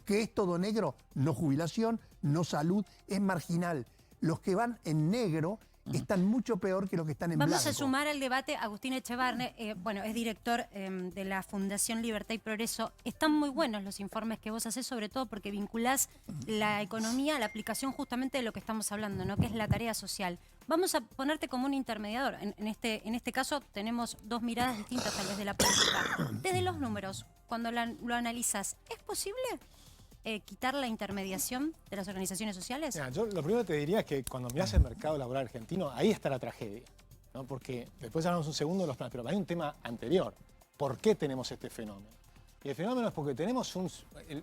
que es todo negro, no jubilación, no salud, es marginal. Los que van en negro están mucho peor que los que están en blanco. Vamos a sumar al debate a Agustín Echevarne, bueno, es director de la Fundación Libertad y Progreso. Están muy buenos los informes que vos hacés, sobre todo porque vinculás la economía a la aplicación justamente de lo que estamos hablando, ¿no? Que es la tarea social. Vamos a ponerte como un intermediador. En este caso tenemos dos miradas distintas tal vez de la política. Desde los números, cuando lo analizás, ¿es posible quitar la intermediación de las organizaciones sociales? Mira, yo lo primero que te diría es que cuando mirás el mercado laboral argentino, ahí está la tragedia, ¿no? Porque después hablamos un segundo de los planes, pero hay un tema anterior. ¿Por qué tenemos este fenómeno? Y el fenómeno es porque tenemos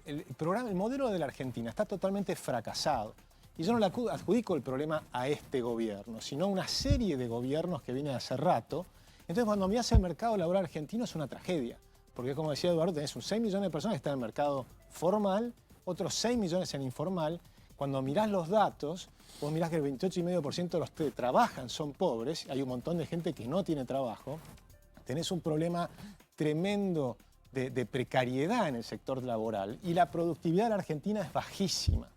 el modelo de la Argentina está totalmente fracasado. Y yo no le adjudico el problema a este gobierno, sino a una serie de gobiernos que vienen hace rato. Entonces, cuando mirás el mercado laboral argentino es una tragedia. Porque, como decía Eduardo, tenés 6 millones de personas que están en el mercado formal, otros 6 millones en informal. Cuando mirás los datos, vos mirás que el 28,5% de los que trabajan son pobres, hay un montón de gente que no tiene trabajo, tenés un problema tremendo de precariedad en el sector laboral y la productividad de la Argentina es bajísima.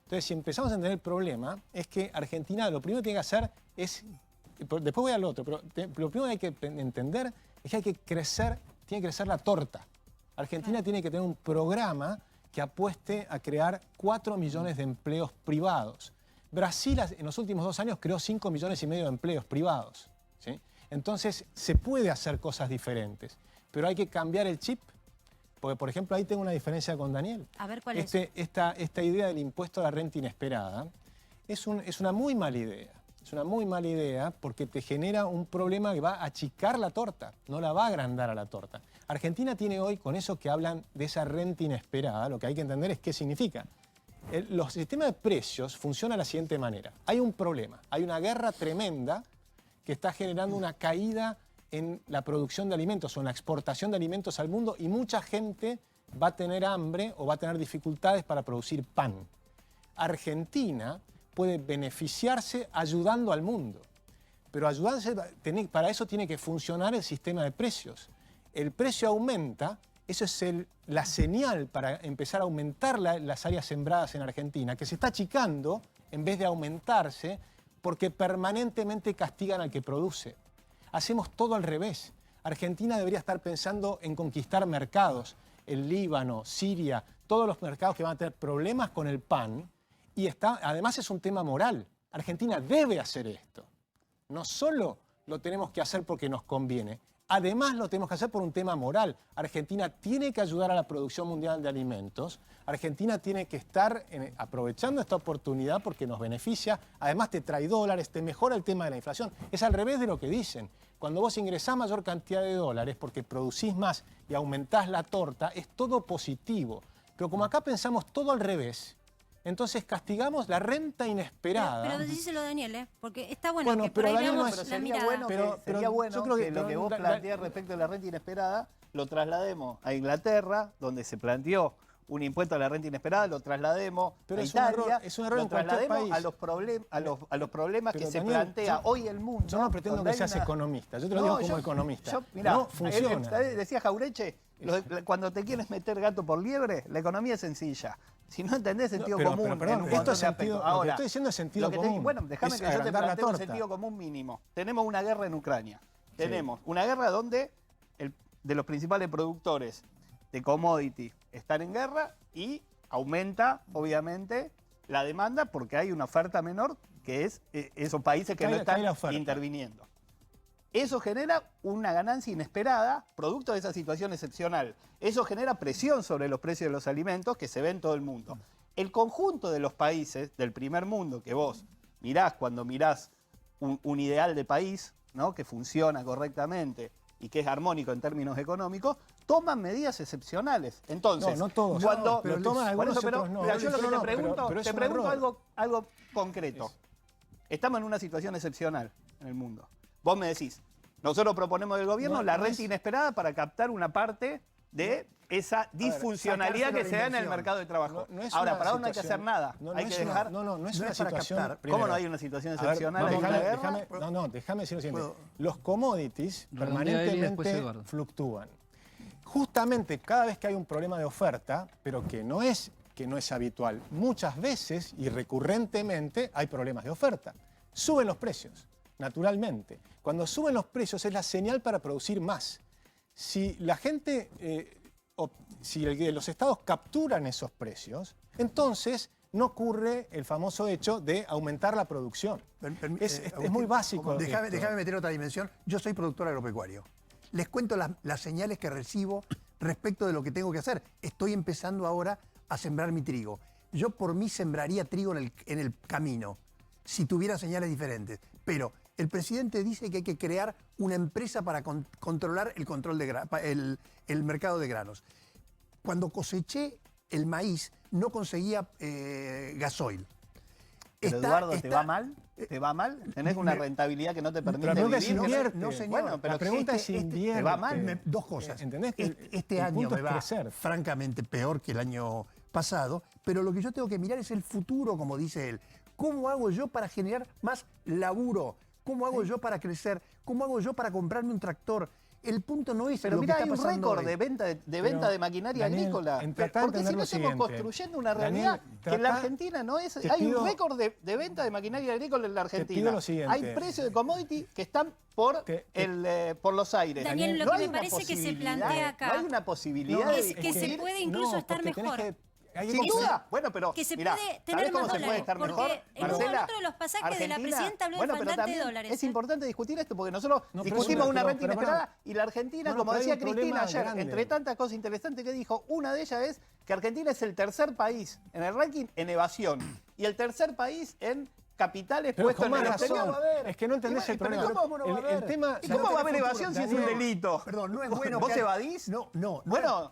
Entonces, si empezamos a entender el problema, es que Argentina lo primero que tiene que hacer es, después voy al otro, pero lo primero que hay que entender es que hay que crecer, tiene que crecer la torta. Argentina tiene que tener un programa que apueste a crear 4 millones de empleos privados. Brasil en los últimos 2 años creó 5,5 millones de empleos privados, ¿sí? Entonces se puede hacer cosas diferentes, pero hay que cambiar el chip. Porque, por ejemplo, ahí tengo una diferencia con Daniel. A ver, ¿cuál es? Esta idea del impuesto a la renta inesperada es una muy mala idea. Es una muy mala idea porque te genera un problema que va a achicar la torta, no la va a agrandar a la torta. Argentina tiene hoy, con eso que hablan de esa renta inesperada, lo que hay que entender es qué significa. Los sistemas de precios funcionan de la siguiente manera. Hay un problema, hay una guerra tremenda que está generando una caída en la producción de alimentos o en la exportación de alimentos al mundo y mucha gente va a tener hambre o va a tener dificultades para producir pan. Argentina puede beneficiarse ayudando al mundo, pero para eso tiene que funcionar el sistema de precios. El precio aumenta, eso es la señal para empezar a aumentar las áreas sembradas en Argentina, que se está achicando en vez de aumentarse porque permanentemente castigan al que produce. Hacemos todo al revés. Argentina debería estar pensando en conquistar mercados. El Líbano, Siria, todos los mercados que van a tener problemas con el pan. Y además es un tema moral. Argentina debe hacer esto. No solo lo tenemos que hacer porque nos conviene, además lo tenemos que hacer por un tema moral. Argentina tiene que ayudar a la producción mundial de alimentos. Argentina tiene que estar aprovechando esta oportunidad porque nos beneficia. Además te trae dólares, te mejora el tema de la inflación. Es al revés de lo que dicen. Cuando vos ingresás mayor cantidad de dólares porque producís más y aumentás la torta, es todo positivo. Pero como acá pensamos todo al revés, entonces castigamos la renta inesperada. Pero decíselo, Daniel, porque está bueno, que por pero ahí Daniel veamos no es, la sería mirada. bueno, sería bueno yo creo que lo que vos planteás respecto a la renta inesperada lo traslademos a Inglaterra, donde se planteó un impuesto a la renta inesperada, lo traslademos pero a Italia, es un error lo en cualquier traslademos país. a los problemas Pero, que se Daniel, plantea hoy el mundo. Yo no pretendo que seas economista, yo te lo digo como economista. Mirá, no funciona. Decía Jaureche, cuando te quieres meter gato por liebre, la economía es sencilla. Si no entendés sentido común. Perdón, esto es sentido, ahora, lo que estoy diciendo es sentido común. Bueno, déjame que yo te plantee un sentido común mínimo. Tenemos una guerra en Ucrania. Tenemos una guerra donde de los principales productores de commodity están en guerra y aumenta, obviamente, la demanda porque hay una oferta menor que es esos países que no están interviniendo. Eso genera una ganancia inesperada, producto de esa situación excepcional. Eso genera presión sobre los precios de los alimentos que se ve en todo el mundo. El conjunto de los países del primer mundo que vos mirás cuando mirás un ideal de país, ¿no?, que funciona correctamente y que es armónico en términos económicos, toman medidas excepcionales. Entonces, no todos. Cuando, pero toman algunos, otros no. Mira, yo lo que te pregunto algo concreto. Es. Estamos en una situación excepcional en el mundo. Vos me decís, nosotros proponemos del gobierno la renta inesperada para captar una parte de esa disfuncionalidad que se da en el mercado de trabajo. Ahora, para ahora no hay que hacer nada. Hay que dejar... No es una situación... ¿Cómo no hay una situación excepcional? Déjame decir lo siguiente. Los commodities permanentemente fluctúan. Justamente cada vez que hay un problema de oferta, pero que no es que no es habitual. Muchas veces y recurrentemente hay problemas de oferta. Suben los precios, naturalmente. Cuando suben los precios es la señal para producir más. Si la gente, si los estados capturan esos precios, entonces no ocurre el famoso hecho de aumentar la producción. Es muy básico. Déjame meter otra dimensión. Yo soy productor agropecuario. Les cuento las señales que recibo respecto de lo que tengo que hacer. Estoy empezando ahora a sembrar mi trigo. Yo por mí sembraría trigo en el camino, si tuviera señales diferentes. Pero el presidente dice que hay que crear una empresa para controlar el mercado de granos. Cuando coseché el maíz, no conseguía gasoil. Pero Eduardo, ¿te va mal? ¿Te va mal? ¿Tenés una rentabilidad que no te permite vivir? No, señor. Bueno, pero la pregunta es si invierte. ¿Te va mal? Dos cosas. ¿Entendés? Este año me va francamente peor que el año pasado, pero lo que yo tengo que mirar es el futuro, como dice él. ¿Cómo hago yo para generar más laburo? ¿Cómo hago yo para crecer? ¿Cómo hago yo para comprarme un tractor? El punto no es pero lo mira, que está pasando. Hay un récord de venta de maquinaria agrícola. Porque si no estamos construyendo una realidad que en la Argentina no es. Hay un récord de venta de maquinaria agrícola en la Argentina. Hay precios de commodity que están por los aires. Daniel, lo que me parece que se plantea acá. No hay una posibilidad es que se puede incluso estar mejor. Sin duda. Bueno, pero que se mirá, puede tener más se puede dólares, estar porque mejor? en un momento de los pasajes de la presidenta habló de faltante de dólares. Es importante discutir esto, porque nosotros discutimos una renta inesperada y la Argentina, como decía Cristina ayer, entre tantas cosas interesantes que dijo, una de ellas es que Argentina es el tercer país en el ranking en evasión y el tercer país en capitales puestos en el exterior. Es que no entendés el problema. ¿Cómo va a haber evasión si es un delito? Perdón, no es bueno. ¿Vos evadís? No. Bueno,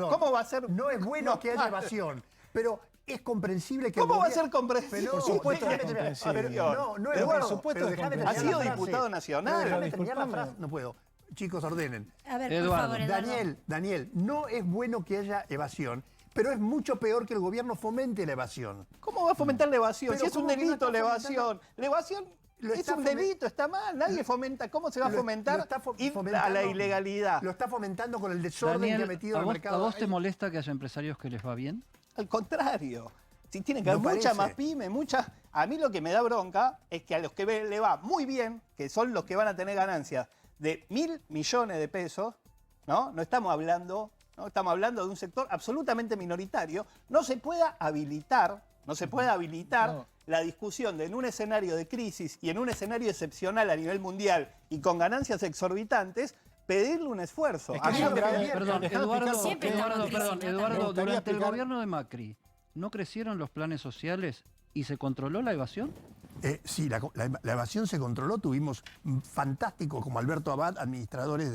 ¿cómo va a ser? No es bueno que haya evasión, pero es comprensible que... ¿Cómo va a ser comprensible? Por supuesto que es comprensible. No es por bueno. supuesto que es comprensible. Ha sido diputado nacional. Déjame terminar la frase. No puedo. Chicos, ordenen. A ver, Eduardo. Por favor, Daniel, no es bueno que haya evasión, pero es mucho peor que el gobierno fomente la evasión. ¿Cómo va a fomentar la evasión? Pero Si es un delito la evasión. La evasión es un delito, está mal. Nadie fomenta. ¿Cómo se va a fomentar a la ilegalidad? Lo está fomentando con el desorden Daniel, que ha metido en el mercado. ¿A vos te molesta que haya empresarios que les va bien? Al contrario. Si tiene que haber mucha más pyme, mucha... A mí lo que me da bronca es que a los que le va muy bien, que son los que van a tener ganancias de 1.000 millones de pesos, ¿no? No estamos hablando de un sector absolutamente minoritario, no se pueda habilitar la discusión de en un escenario de crisis y en un escenario excepcional a nivel mundial y con ganancias exorbitantes, pedirle un esfuerzo. Perdón, Eduardo, durante el gobierno de Macri, ¿no crecieron los planes sociales y se controló la evasión? Sí, la evasión se controló. Tuvimos fantásticos como Alberto Abad, administradores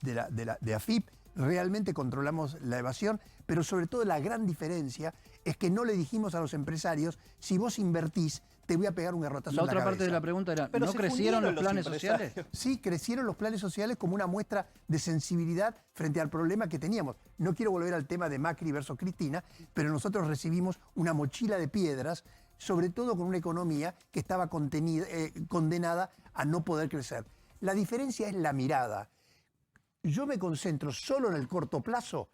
de AFIP. Realmente controlamos la evasión, pero sobre todo la gran diferencia es que no le dijimos a los empresarios, si vos invertís, te voy a pegar un garrotazo en la cabeza. La otra parte de la pregunta era, ¿no crecieron los planes sociales? Sí, crecieron los planes sociales como una muestra de sensibilidad frente al problema que teníamos. No quiero volver al tema de Macri versus Cristina, pero nosotros recibimos una mochila de piedras, sobre todo con una economía que estaba condenada a no poder crecer. La diferencia es la mirada. Yo me concentro solo en el corto plazo,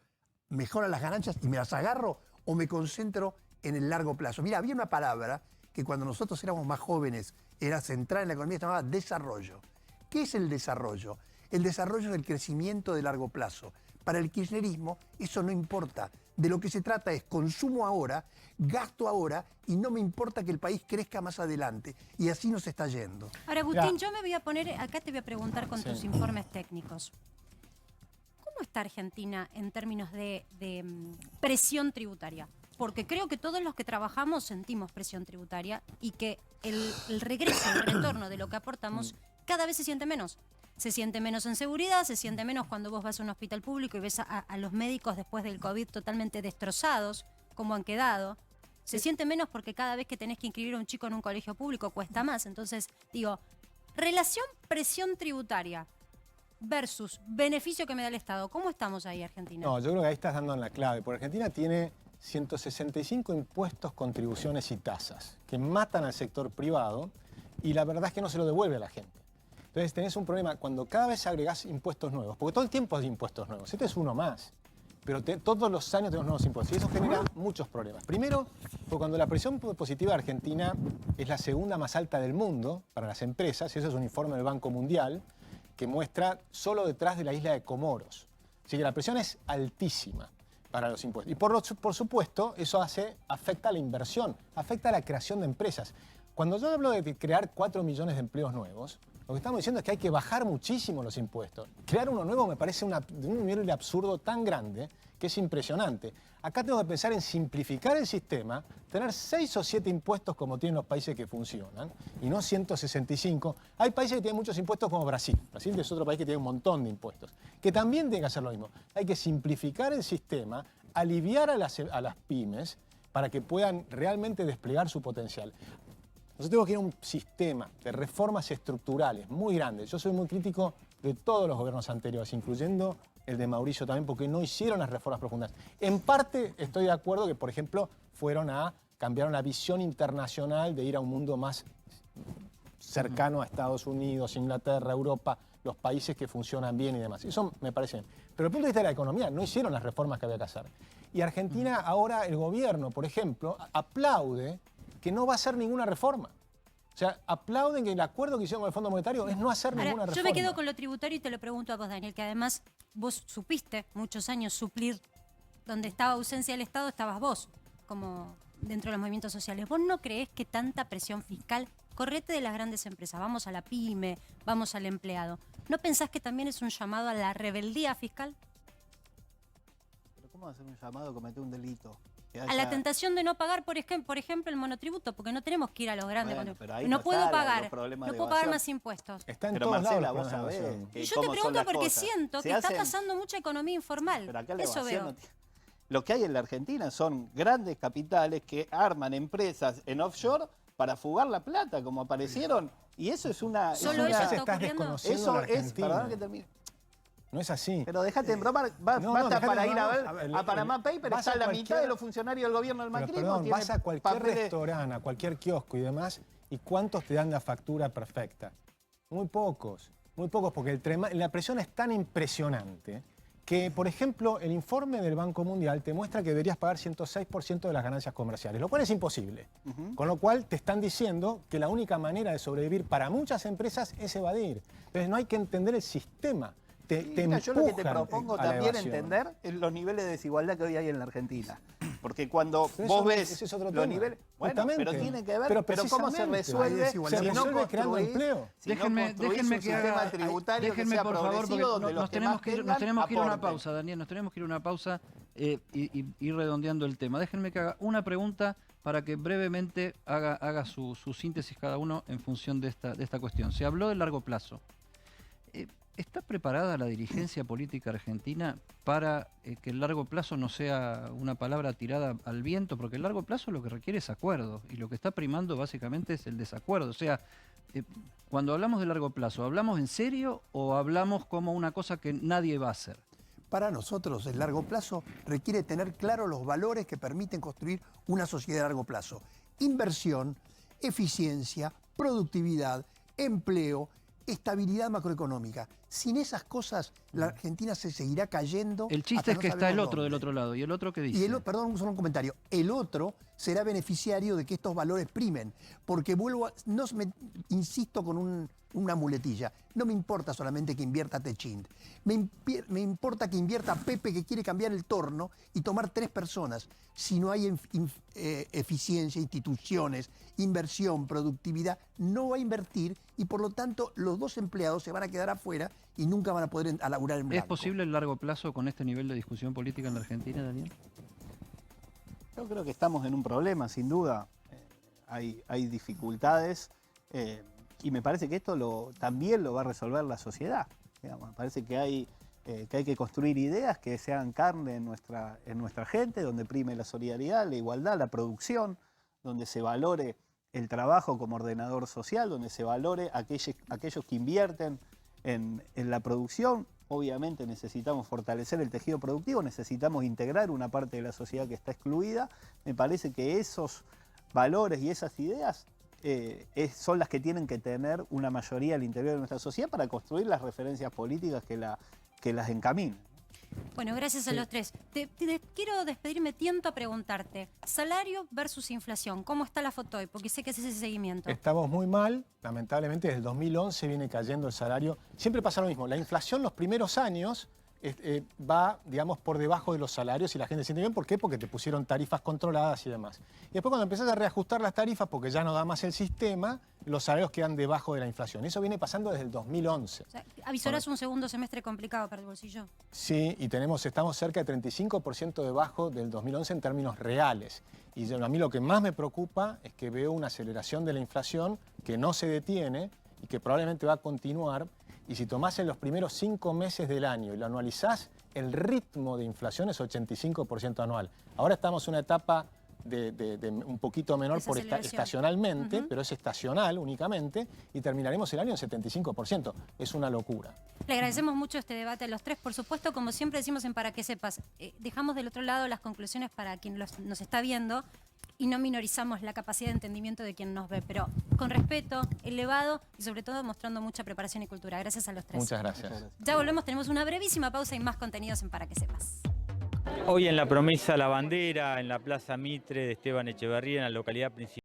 mejoran las ganancias y me las agarro, o me concentro en el largo plazo. Mira, había una palabra que cuando nosotros éramos más jóvenes era central en la economía, se llamaba desarrollo. ¿Qué es el desarrollo? El desarrollo es el crecimiento de largo plazo. Para el kirchnerismo eso no importa. De lo que se trata es consumo ahora, gasto ahora y no me importa que el país crezca más adelante. Y así nos está yendo. Ahora, Agustín, yo me voy a poner, acá te voy a preguntar con tus informes técnicos. ¿Cómo está Argentina en términos de presión tributaria? Porque creo que todos los que trabajamos sentimos presión tributaria y que el regreso, el retorno de lo que aportamos cada vez se siente menos. Se siente menos en seguridad, se siente menos cuando vos vas a un hospital público y ves a los médicos después del COVID totalmente destrozados, como han quedado. Se siente menos porque cada vez que tenés que inscribir a un chico en un colegio público cuesta más. Entonces, digo, relación presión tributaria versus beneficio que me da el Estado. ¿Cómo estamos ahí, Argentina? No, yo creo que ahí estás dando en la clave. Porque Argentina tiene 165 impuestos, contribuciones y tasas que matan al sector privado y la verdad es que no se lo devuelve a la gente. Entonces tenés un problema cuando cada vez agregás impuestos nuevos, porque todo el tiempo hay impuestos nuevos. Este es uno más. pero todos los años tenemos nuevos impuestos y eso genera muchos problemas. Primero, porque cuando la presión positiva de Argentina es la segunda más alta del mundo para las empresas, y eso es un informe del Banco Mundial que muestra solo detrás de la isla de Comoros. Así que la presión es altísima para los impuestos. Y por supuesto, eso afecta a la inversión, afecta a la creación de empresas. Cuando yo hablo de crear 4 millones de empleos nuevos, lo que estamos diciendo es que hay que bajar muchísimo los impuestos. Crear uno nuevo me parece de un nivel de absurdo tan grande que es impresionante. Acá tengo que pensar en simplificar el sistema, tener 6 o 7 impuestos como tienen los países que funcionan, y no 165. Hay países que tienen muchos impuestos como Brasil. Brasil es otro país que tiene un montón de impuestos, que también tiene que hacer lo mismo. Hay que simplificar el sistema, aliviar a las pymes para que puedan realmente desplegar su potencial. Nosotros tenemos que ir a un sistema de reformas estructurales muy grande. Yo soy muy crítico de todos los gobiernos anteriores, incluyendo el de Mauricio también, porque no hicieron las reformas profundas. En parte estoy de acuerdo que, por ejemplo, cambiaron la visión internacional de ir a un mundo más cercano a Estados Unidos, Inglaterra, Europa, los países que funcionan bien y demás. Eso me parece bien. Pero desde el punto de vista de la economía, no hicieron las reformas que había que hacer. Y Argentina ahora, el gobierno, por ejemplo, aplaude que no va a hacer ninguna reforma. O sea, aplauden que el acuerdo que hicieron con el Fondo Monetario es no hacer ninguna reforma. Yo me quedo con lo tributario y te lo pregunto a vos, Daniel, que además vos supiste muchos años suplir donde estaba ausencia del Estado, estabas vos, como dentro de los movimientos sociales. ¿Vos no creés que tanta presión fiscal, correte de las grandes empresas, vamos a la pyme, vamos al empleado, ¿no pensás que también es un llamado a la rebeldía fiscal? ¿Pero cómo hacer un llamado a cometer un delito? A la tentación de no pagar, por ejemplo, el monotributo, porque no tenemos que ir a los grandes. Bueno, pero ahí no puedo pagar, no puedo pagar más impuestos. Está en pero todos Marcela, lados, vos sabés. Y yo te pregunto porque siento que está pasando mucha economía informal. Pero acá la Eso evasión veo. Lo que hay en la Argentina son grandes capitales que arman empresas en offshore para fugar la plata, como aparecieron. Y eso es una... Solo es eso una, está estás ocurriendo. desconociendo eso la es... Argentina. Perdón que termine. No es así. Pero déjate en broma, basta dejate para en ir a broma. ver a Panamá Paper, está la mitad de los funcionarios del gobierno del Pero, macrismo. perdón, tiene vas a cualquier papeles- restaurante, a cualquier kiosco y demás, ¿y cuántos te dan la factura perfecta? Muy pocos, porque la presión es tan impresionante que, por ejemplo, el informe del Banco Mundial te muestra que deberías pagar 106% de las ganancias comerciales, lo cual es imposible. Con lo cual te están diciendo que la única manera de sobrevivir para muchas empresas es evadir. Entonces no hay que entender el sistema. Mira, yo lo que te empujan propongo a la también evasión. entender es los niveles de desigualdad que hoy hay en la Argentina. Porque cuando Pero vos eso- ves ese es otro los tema. niveles... Bueno, Justamente. pero tiene que ver, Pero pero cómo se precisamente. resuelve Hay desigualdad. Se si no resuelve creando construís- empleo. si no Déjenme construís que un sistema haga, tributario que déjenme sea por favor, porque progresivo donde los nos que tenemos más que ir, tengan nos tenemos que ir a una aporten. pausa, Daniel, nos tenemos que ir a una pausa y ir redondeando el tema. Déjenme que haga una pregunta para que brevemente haga su síntesis cada uno en función de esta cuestión. Se habló de largo plazo. ¿Está preparada la dirigencia política argentina para que el largo plazo no sea una palabra tirada al viento? Porque el largo plazo lo que requiere es acuerdo y lo que está primando básicamente es el desacuerdo. O sea, cuando hablamos de largo plazo, ¿hablamos en serio o hablamos como una cosa que nadie va a hacer? Para nosotros, el largo plazo requiere tener claros los valores que permiten construir una sociedad a largo plazo. Inversión, eficiencia, productividad, empleo, estabilidad macroeconómica. Sin esas cosas, la Argentina se seguirá cayendo. El chiste hasta es no que está sabemos el otro dónde. del otro lado. ¿Y el otro qué dice? Y perdón, solo un comentario. El otro será beneficiario de que estos valores primen. Porque insisto con una muletilla. No me importa solamente que invierta Techint. Me importa que invierta Pepe, que quiere cambiar el torno y tomar 3 personas. Si no hay eficiencia, instituciones, inversión, productividad, no va a invertir y por lo tanto los 2 empleados se van a quedar afuera y nunca van a poder laburar en blanco. ¿Es posible el largo plazo con este nivel de discusión política en la Argentina, Daniel? Yo creo que estamos en un problema, sin duda. Hay dificultades y me parece que esto también lo va a resolver la sociedad. Digamos. Me parece que hay que construir ideas que se hagan carne en nuestra gente, donde prime la solidaridad, la igualdad, la producción, donde se valore el trabajo como ordenador social, donde se valore aquellos que invierten en la producción. Obviamente necesitamos fortalecer el tejido productivo, necesitamos integrar una parte de la sociedad que está excluida. Me parece que esos valores y esas ideas son las que tienen que tener una mayoría al interior de nuestra sociedad para construir las referencias políticas que las encaminen. Bueno, gracias a Sí. los tres. Quiero despedirme, tiento a preguntarte, salario versus inflación, ¿cómo está la foto hoy? Porque sé que es ese seguimiento. Estamos muy mal, lamentablemente desde el 2011 viene cayendo el salario. Siempre pasa lo mismo, la inflación los primeros años va, digamos, por debajo de los salarios y la gente se siente bien. ¿Por qué? Porque te pusieron tarifas controladas y demás. Y después cuando empezás a reajustar las tarifas, porque ya no da más el sistema, los salarios quedan debajo de la inflación. Eso viene pasando desde el 2011. O sea, avisorás un segundo semestre complicado para el bolsillo. Sí, y estamos cerca de 35% debajo del 2011 en términos reales. Y a mí lo que más me preocupa es que veo una aceleración de la inflación que no se detiene y que probablemente va a continuar. Y si tomás en los primeros 5 meses del año y lo anualizás, el ritmo de inflación es 85% anual. Ahora estamos en una etapa de un poquito menor por estacionalmente, pero es estacional únicamente, y terminaremos el año en 75%. Es una locura. Le agradecemos mucho este debate a los tres. Por supuesto, como siempre decimos en Para que sepas, dejamos del otro lado las conclusiones para quien nos está viendo y no minorizamos la capacidad de entendimiento de quien nos ve, pero con respeto, elevado y sobre todo mostrando mucha preparación y cultura. Gracias a los tres. Muchas gracias. Ya volvemos, tenemos una brevísima pausa y más contenidos en Para que sepas. Hoy en la promesa La Bandera, en la Plaza Mitre de Esteban Echeverría, en la localidad principal.